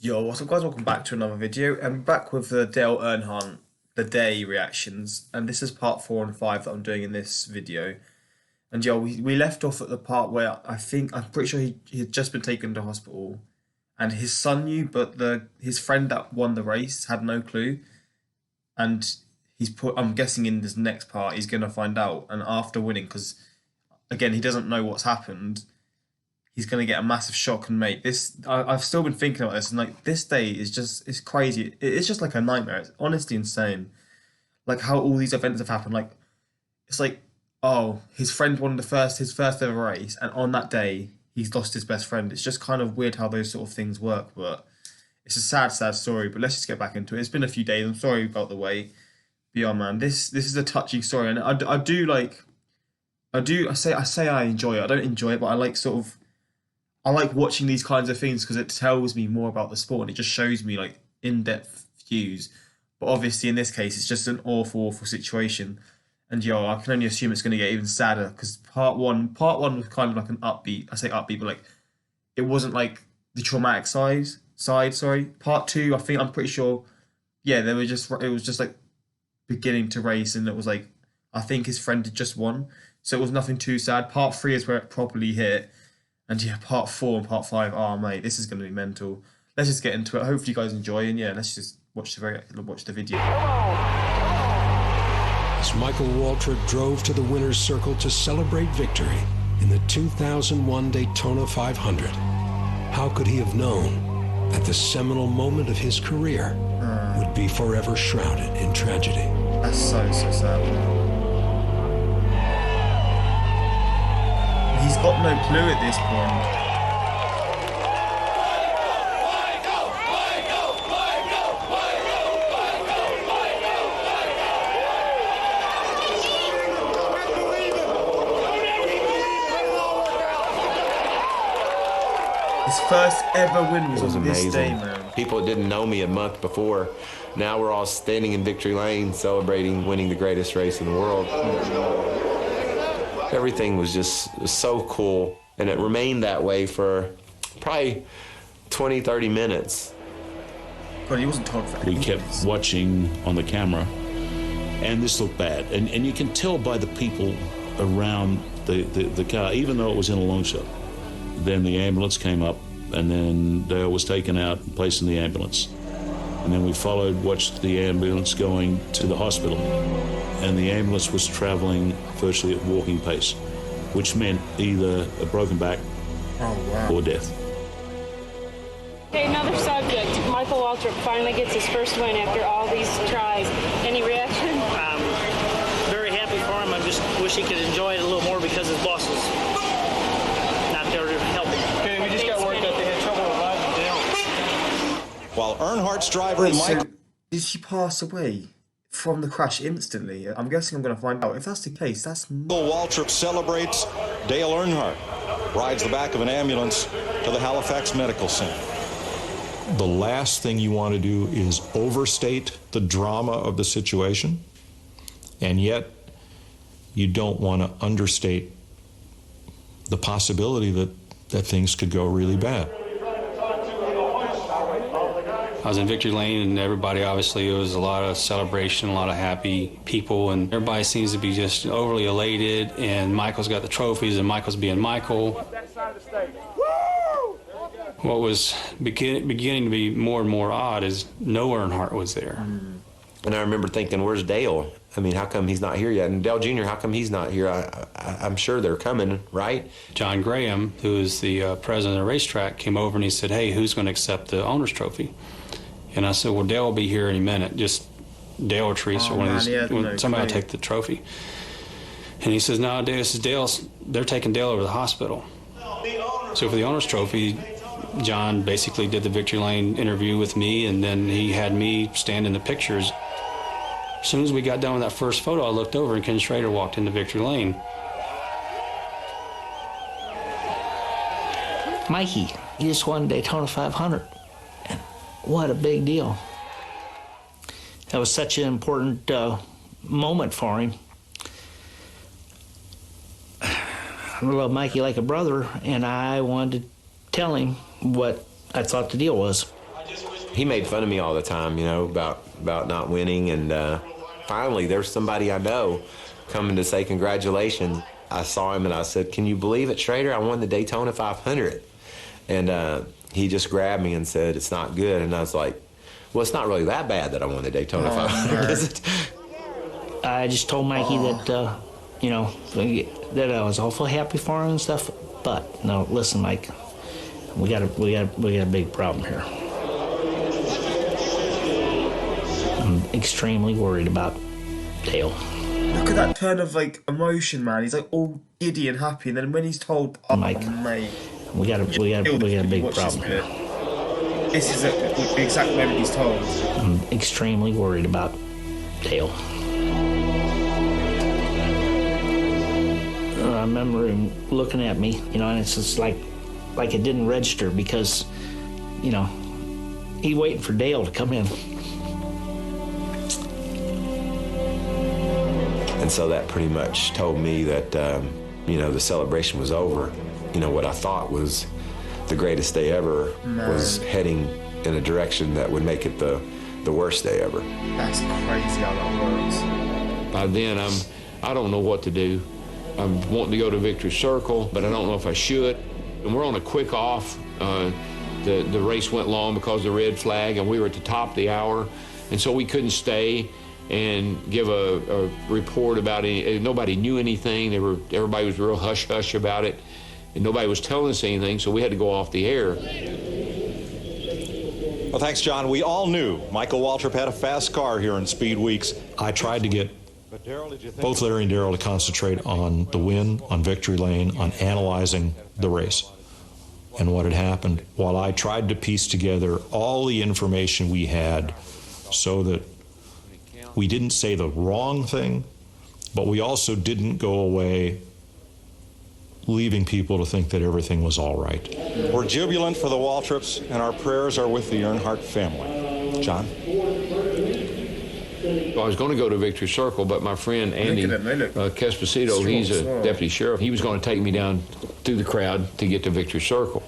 Yo, what's up guys, welcome back to another video. I'm back with the Dale Earnhardt, the day reactions, and this is part 4 and 5 that I'm doing in this video. And yo, we left off at the part where I'm pretty sure he had just been taken to hospital and his son knew, but his friend that won the race had no clue. And I'm guessing in this next part he's gonna find out, and after winning, because again he doesn't know what's happened, he's going to get a massive shock. And mate, I've still been thinking about this, and like this day it's crazy. It's just like a nightmare. It's honestly insane, like how all these events have happened. Like it's like, oh, his friend won his first ever race, and on that day he's lost his best friend. It's just kind of weird how those sort of things work, but it's a sad say. But let's just get back into it. It's been a few days. I'm sorry about the wait. But yeah, man, this is a touching story, and I say I enjoy it. I don't enjoy it, but I like watching these kinds of things because it tells me more about the sport and it just shows me like in-depth views. But obviously in this case, it's just an awful situation. And yo, I can only assume it's going to get even sadder because part one was kind of like an upbeat. I say upbeat, but like it wasn't like the traumatic side. Sorry. Part 2, I'm pretty sure. Yeah, it was just like beginning to race, and it was like I think his friend had just won, so it was nothing too sad. Part 3 is where it properly hit. And yeah, part 4 and part 5, oh mate, this is going to be mental. Let's just get into it. Hopefully you guys enjoy, and yeah, let's just watch the video. As Michael Waltrip drove to the winner's circle to celebrate victory in the 2001 Daytona 500, how could he have known that the seminal moment of his career would be forever shrouded in tragedy? That's so sad. He's got no clue at this point. His first ever win was on this day, man. People that didn't know me a month before, now we're all standing in victory lane celebrating winning the greatest race in the world. Everything was just so cool, and it remained that way for probably 20, 30 minutes. God, he wasn't told for We kept watching on the camera, and this looked bad. And you can tell by the people around the car, even though it was in a long shot. Then the ambulance came up, and then Dale was taken out and placed in the ambulance. And then we watched the ambulance going to the hospital. And the ambulance was traveling virtually at walking pace, which meant either a broken back or death. Okay, another subject. Michael Waltrip finally gets his first win after all these tries. Any reaction? Very happy for him. I just wish he could enjoy it a little more because his boss was not there to help him. Okay, we just got word that they had trouble reviving Dale. While Earnhardt's driver, Michael... Did she pass away from the crash instantly? I'm guessing I'm going to find out. If that's the case, that's Michael Waltrip celebrates. Dale Earnhardt rides the back of an ambulance to the Halifax Medical Center. The last thing you want to do is overstate the drama of the situation, and yet you don't want to understate the possibility that things could go really bad. I was in victory lane, and everybody, obviously, it was a lot of celebration, a lot of happy people, and everybody seems to be just overly elated, and Michael's got the trophies, and Michael's being Michael. What was beginning to be more and more odd is no Earnhardt was there. And I remember thinking, where's Dale? I mean, how come he's not here yet? And Dale Jr., how come he's not here? I'm sure they're coming, right? John Graham, who is the president of the racetrack, came over and he said, hey, who's going to accept the owner's trophy? And I said, well, Dale will be here any minute. Just Dale or Teresa, somebody will take the trophy. And he says, no, they're taking Dale over to the hospital. So for the owner's trophy, John basically did the victory lane interview with me, and then he had me stand in the pictures. As soon as we got done with that first photo, I looked over and Ken Schrader walked into victory lane. Mikey, you just won Daytona 500. And what a big deal. That was such an important moment for him. I love Mikey like a brother, and I wanted to tell him what I thought the deal was. he made fun of me all the time, you know, about not winning. And finally, there's somebody I know coming to say congratulations. I saw him and I said, "Can you believe it, Schrader? I won the Daytona 500." And he just grabbed me and said, "It's not good." And I was like, "Well, it's not really that bad that I won the Daytona 500, is it?" I just told Mikey that, you know, that I was awful happy for him and stuff. But no, listen, Mike, we got a big problem here. I'm extremely worried about Dale. Look at that turn of like emotion, man. He's like all giddy and happy, and then when he's told, "Oh, Mike, mate, we got a big problem here." This is the exact moment he's told. I'm extremely worried about Dale. I remember him looking at me, you know, and it's just like it didn't register because, you know, he waiting for Dale to come in. And so that pretty much told me that, you know, the celebration was over. You know, what I thought was the greatest day ever was heading in a direction that would make it the worst day ever. That's crazy how that works. By then, I don't know what to do. I'm wanting to go to Victory Circle, but I don't know if I should. And we're on a quick off. The race went long because of the red flag, and we were at the top of the hour, and so we couldn't stay and give a report about it. Nobody knew anything. Everybody was real hush-hush about it, and nobody was telling us anything, so we had to go off the air. Well, thanks, John. We all knew Michael Waltrip had a fast car here in Speed Weeks. I tried to get both Larry and Darrell to concentrate on the win, on victory lane, on analyzing the race and what had happened, while I tried to piece together all the information we had so that we didn't say the wrong thing, but we also didn't go away leaving people to think that everything was all right. We're jubilant for the Waltrips, and our prayers are with the Earnhardt family. John? Well, I was going to go to Victory Circle, but my friend Andy Kesposito, he's a deputy sheriff. He was going to take me down through the crowd to get to Victory Circle.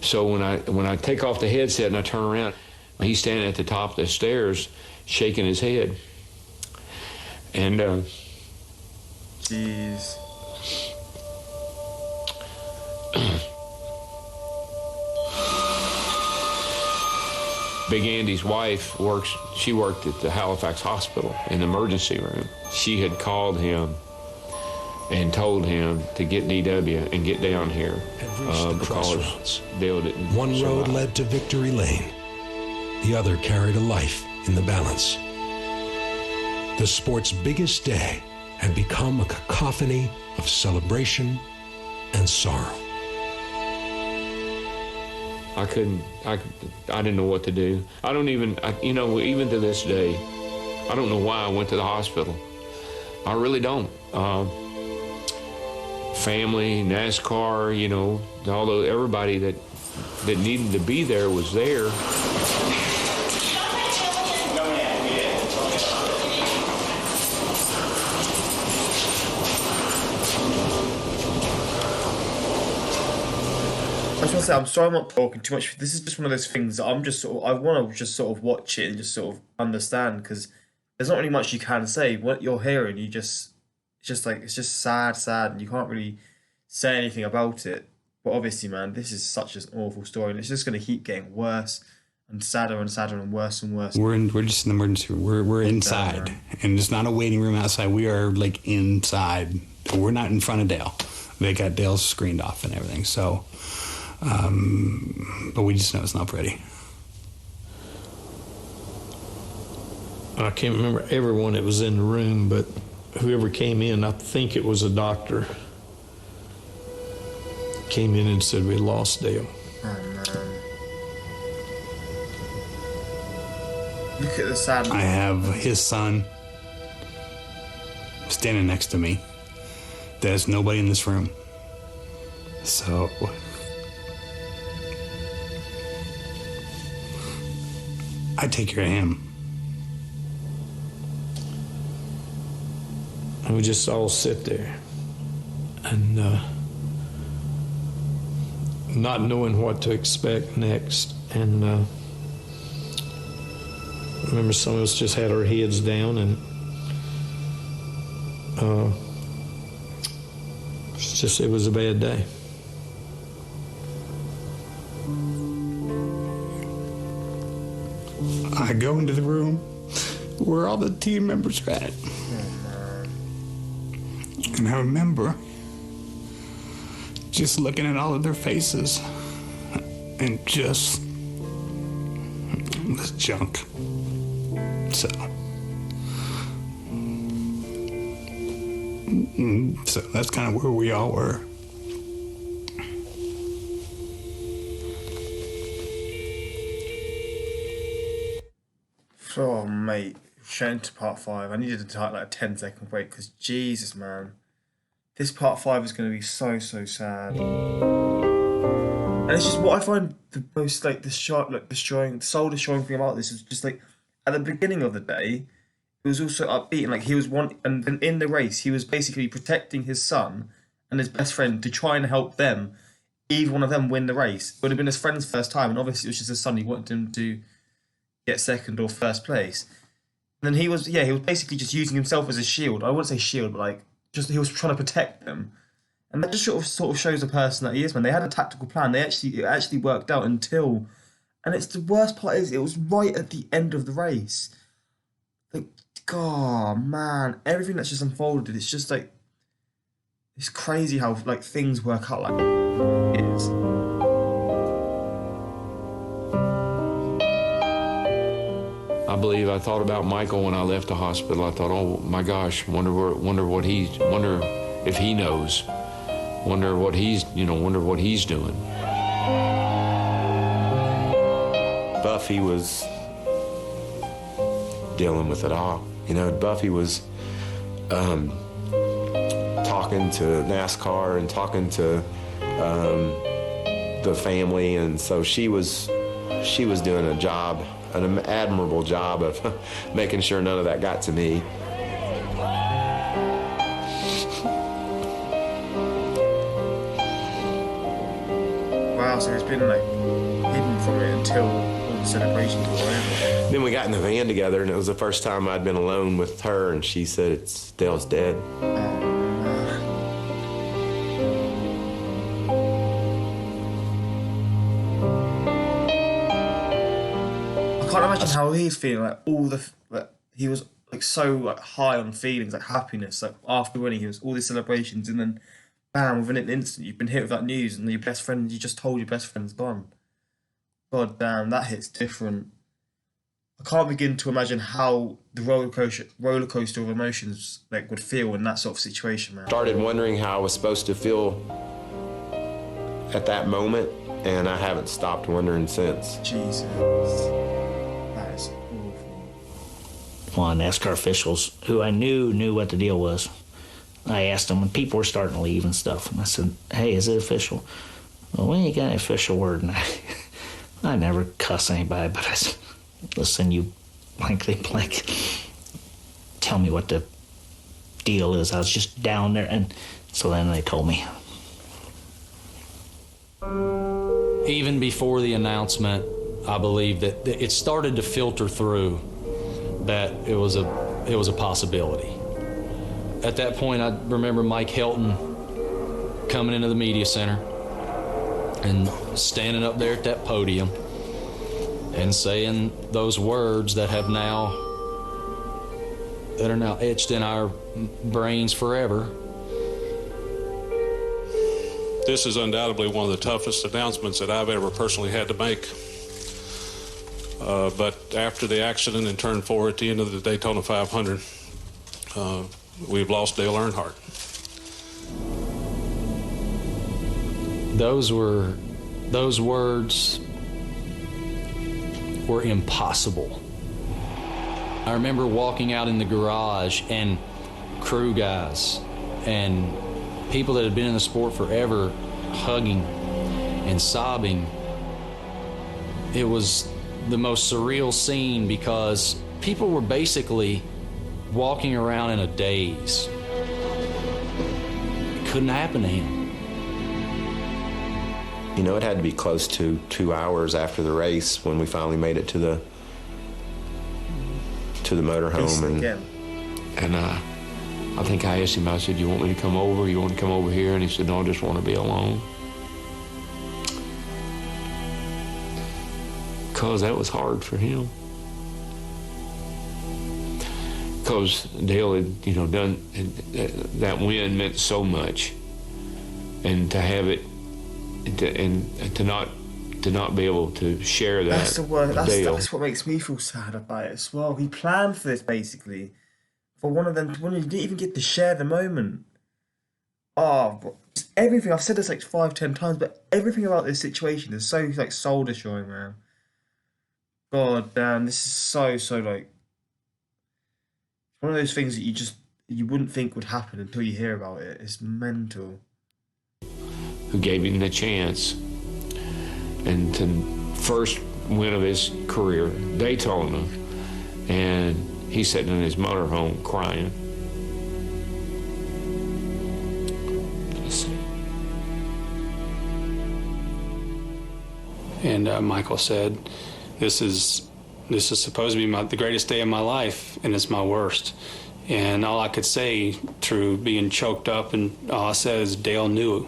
So when I take off the headset and I turn around, he's standing at the top of the stairs, shaking his head. And jeez. Big Andy's wife she worked at the Halifax Hospital in the emergency room. She had called him and told him to get DW and get down here because Dale didn't One road led to Victory Lane. The other carried a life in the balance. The sport's biggest day had become a cacophony of celebration and sorrow. I didn't know what to do. Even to this day, I don't know why I went to the hospital. I really don't. Family, NASCAR, although everybody that needed to be there was there. I just want to say, I'm sorry I'm not talking too much. This is just one of those things that I want to just sort of watch it and just sort of understand, because there's not really much you can say. What you're hearing, it's just sad, and you can't really say anything about it. But obviously, man, this is such an awful story, and it's just going to keep getting worse and sadder and worse and worse. We're just in the emergency room. We're inside, and it's not a waiting room outside. We are like inside. We're not in front of Dale. They got Dale screened off and everything. So. But we just know it's not pretty. I can't remember everyone that was in the room, but whoever came in, I think it was a doctor, came in and said we lost Dale. Oh, man. Look at the sadness. I have his son standing next to me. There's nobody in this room. So... I take care of him. And we just all sit there and not knowing what to expect next. And I remember some of us just had our heads down, and it was a bad day. I go into the room where all the team members are at. And I remember just looking at all of their faces and just this junk. So that's kind of where we all were. Oh, mate. Straight into part 5. I needed to take like a 10-second break because Jesus, man. This part 5 is going to be so sad. And it's just what I find the most like soul destroying thing about this is just like at the beginning of the day, it was also upbeat and like he was and then in the race he was basically protecting his son and his best friend to try and help them, either one of them win the race. It would have been his friend's first time, and obviously it was just his son. He wanted him to get second or first place. And then he was basically just using himself as a shield. I wouldn't say shield, but like just he was trying to protect them. And that just sort of shows the person that he is, man. They had a tactical plan. It actually worked out until, and it's the worst part is it was right at the end of the race. Like, God, man, everything that's just unfolded. It's just like, it's crazy how like things work out like it is. I believe I thought about Michael when I left the hospital. I thought, oh my gosh, wonder if he knows. Wonder what he's doing. Buffy was dealing with it all. Buffy was talking to NASCAR and talking to the family, and so she was doing a job, an admirable job of making sure none of that got to me. So it's been like hidden from it until all the celebrations were over. Then we got in the van together, and it was the first time I'd been alone with her, and she said, Dale's dead. I can't imagine how he's feeling. He was like so like high on feelings, like happiness. Like after winning, he was all these celebrations, and then bam, within an instant, you've been hit with that news, and your best friend, you just told your best friend's gone. God damn, that hits different. I can't begin to imagine how the roller coaster of emotions like would feel in that sort of situation, man. Started wondering how I was supposed to feel at that moment, and I haven't stopped wondering since. Jesus, that is awful. One NASCAR officials who I knew what the deal was. I asked them when people were starting to leave and stuff, and I said, "Hey, is it official?" "Well, we ain't got any official word." And I never cuss anybody, but I said, "Listen, you blankly blank. Tell me what the deal is." I was just down there, and so then they told me. Even before the announcement, I believe that it started to filter through that it was a possibility. At that point, I remember Mike Helton coming into the media center and standing up there at that podium and saying those words that are now etched in our brains forever. This is undoubtedly one of the toughest announcements that I've ever personally had to make. But after the accident in Turn 4 at the end of the Daytona 500, we've lost Dale Earnhardt. Those words were impossible. I remember walking out in the garage and crew guys and people that had been in the sport forever hugging and sobbing. It was the most surreal scene because people were basically walking around in a daze. It couldn't happen to him. It had to be close to 2 hours after the race when we finally made it to to the motorhome, and I think I asked him, I said, you want me to come over? You want to come over here? And he said, no, I just want to be alone. Because that was hard for him. Because Dale had, done, that win meant so much. And to have it, and to not be able to share that. That's the word. That's what makes me feel sad about it as well. He planned for this basically. For one of them, he didn't even get to share the moment. Oh, everything, I've said this like 5-10 times, but everything about this situation is so like soul destroying, man. God damn, this is so like one of those things that you wouldn't think would happen until you hear about it. It's mental. Who gave him the chance, and to first win of his career, Daytona, and he's sitting in his motorhome crying. And Michael said, this is supposed to be the greatest day of my life, and it's my worst. And all I could say through being choked up, and all I said is, Dale knew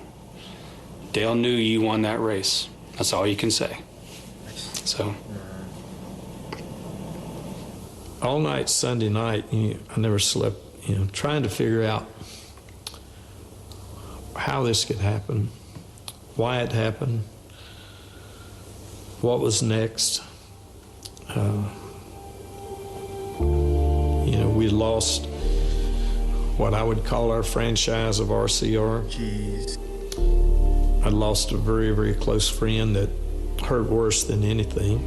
you won that race. That's all you can say. So. All night Sunday night, I never slept, trying to figure out how this could happen, why it happened, what was next. We lost what I would call our franchise of RCR. Jeez. I lost a very, very close friend that hurt worse than anything.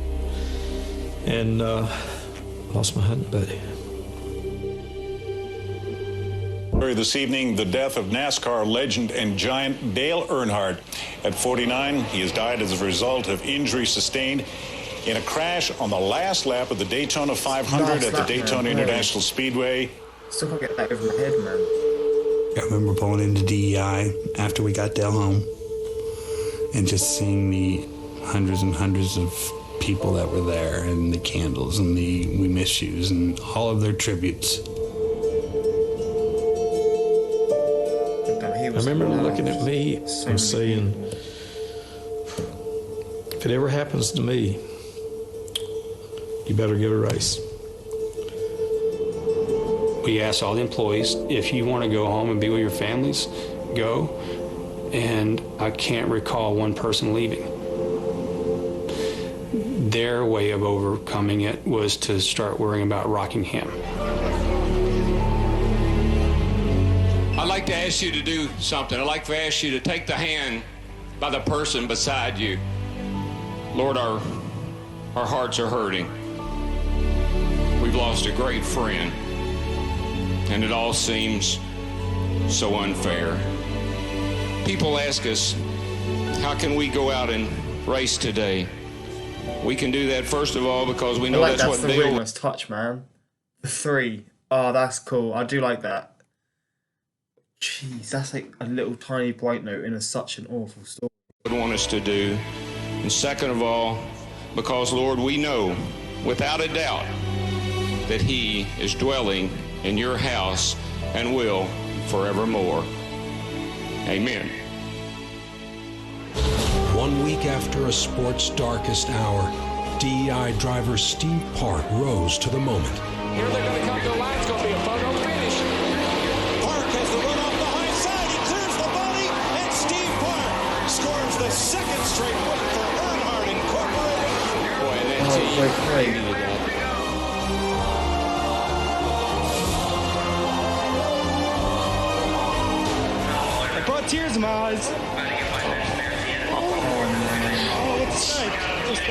And lost my hunting buddy. This evening, the death of NASCAR legend and giant Dale Earnhardt. At 49, he has died as a result of injury sustained in a crash on the last lap of the Daytona 500 at the Daytona International Speedway. Still can't get that over my head, man. I remember pulling into DEI after we got Dale home and just seeing the hundreds and hundreds of people that were there, and the candles and the "We Miss Yous" and all of their tributes. I remember looking at me and saying, if it ever happens to me, you better get a race. We asked all the employees, if you want to go home and be with your families, go. And I can't recall one person leaving. Their way of overcoming it was to start worrying about Rockingham. I'd like to ask you to do something. I'd like to ask you to take the hand by the person beside you. Lord, our hearts are hurting. We've lost a great friend, and it all seems so unfair. People ask us, how can we go out and race today? We can do that, first of all, because we know that's what the really nice touch, man. The 3. Oh, that's cool. I do like that. Jeez, that's like a little tiny bright note in such an awful story. would want us to do. And second of all, because, Lord, we know without a doubt that He is dwelling in your house and will forevermore. Amen. 1 week after a sport's darkest hour, DEI driver Steve Park rose to the moment. Here they're going to come to the line. It's going to be a photo finish. Park has the run off the high side. He clears the body, and Steve Park scores the second straight win for Earnhardt Incorporated. Boy, that team needed that. It brought tears in my eyes. What to say? Just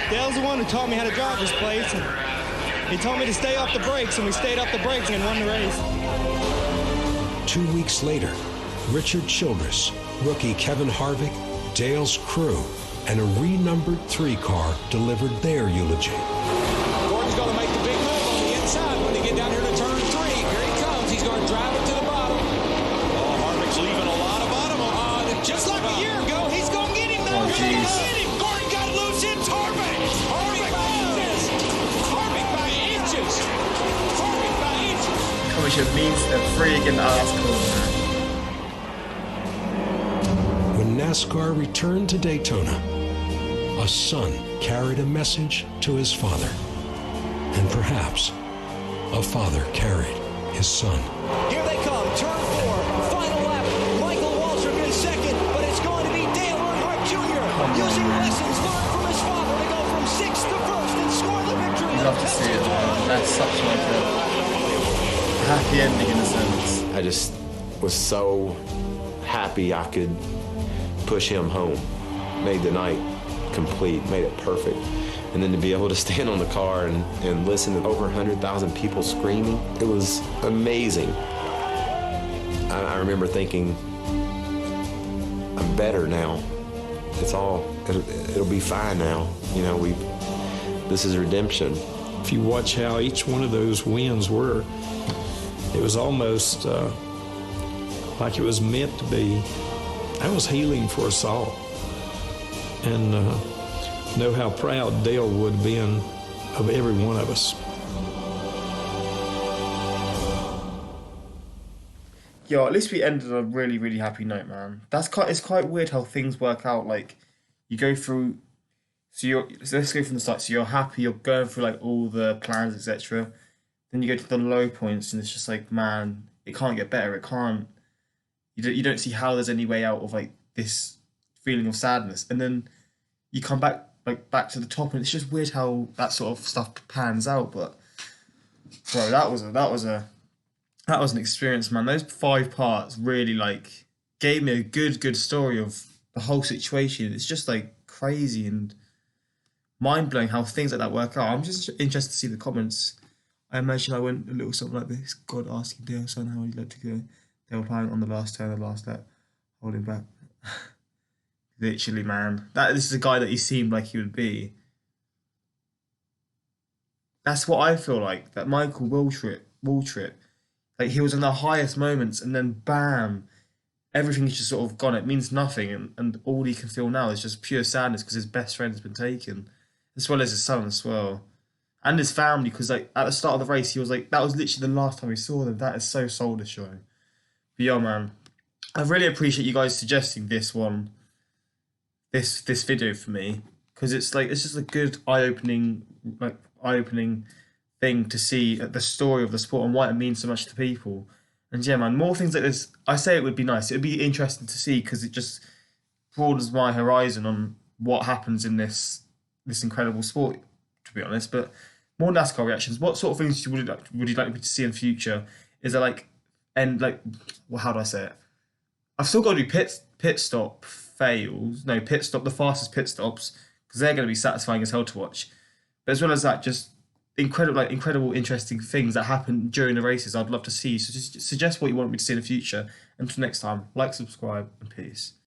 Dale's the one who taught me how to drive this place, and he told me to stay off the brakes, and we stayed off the brakes and won the race. 2 weeks later, Richard Childress, rookie Kevin Harvick, Dale's crew, and a renumbered 3 car delivered their eulogy. Gordon's going to make the big move on the inside when they get down here to turn 3. Here he comes. He's going to drive it to the bottom. Oh, Harvick's leaving a lot of bottom. Just like a year ago, he's going to get him though. Oh, jeez. Gordon got loose. It's Harvick. Harvick by inches. championship means they're free again. That's cool, man. When NASCAR returned to Daytona, a son carried a message to his father. And perhaps a father carried his son. Here they come, turn 4, final lap. Michael Waltrip in second, but it's going to be Dale Earnhardt Jr. using lessons learned from his father to go from 6th to 1st and score the victory. You love to see it, man. That's such like a happy ending in a sense. I just was so happy I could push him home. Made the night complete, made it perfect. And then to be able to stand on the car and listen to over 100,000 people screaming, it was amazing. I remember thinking, I'm better now. It'll be fine now. You know, this is redemption. If you watch how each one of those wins were, it was almost like it was meant to be. That was healing for us all. And know how proud Dale would have been of every one of us. Yo, at least we ended on a really, really happy note, man. It's quite weird how things work out. Like, you go through, so let's go from the start. So you're happy, you're going through like all the plans, etc. Then you go to the low points, and it's just like, man, it can't get better. It can't. You don't see how there's any way out of like this feeling of sadness, and then you come back to the top, and it's just weird how that sort of stuff pans out. But bro, that was an experience, man. Those 5 parts really like gave me a good story of the whole situation. It's just like crazy and mind blowing how things like that work out. I'm just interested to see the comments. I imagine I went a little something like this: God asking Dale son how he'd like to go. They were planning on the last turn, the last lap, holding back. Literally, man. This is a guy that he seemed like he would be. That's what I feel like. That Michael Waltrip, like he was in the highest moments, and then bam, everything's just sort of gone. It means nothing, and all he can feel now is just pure sadness because his best friend has been taken, as well as his son as well, and his family. Because like at the start of the race, he was like, that was literally the last time he saw them. That is so soul destroying. But yo, man, I really appreciate you guys suggesting this one. This video for me, because it's just a good eye-opening thing to see the story of the sport and why it means so much to people. And yeah, man, more things like this. I say it would be nice. It would be interesting to see because it just broadens my horizon on what happens in this incredible sport, to be honest. But more NASCAR reactions. What sort of things would you like me to see in future? Is there how do I say it? I've still got to do pit stop fails. No, pit stop, the fastest pit stops, because they're going to be satisfying as hell to watch. But as well as that, just incredible, interesting things that happen during the races I'd love to see. So just suggest what you want me to see in the future. Until next time, like, subscribe, and peace.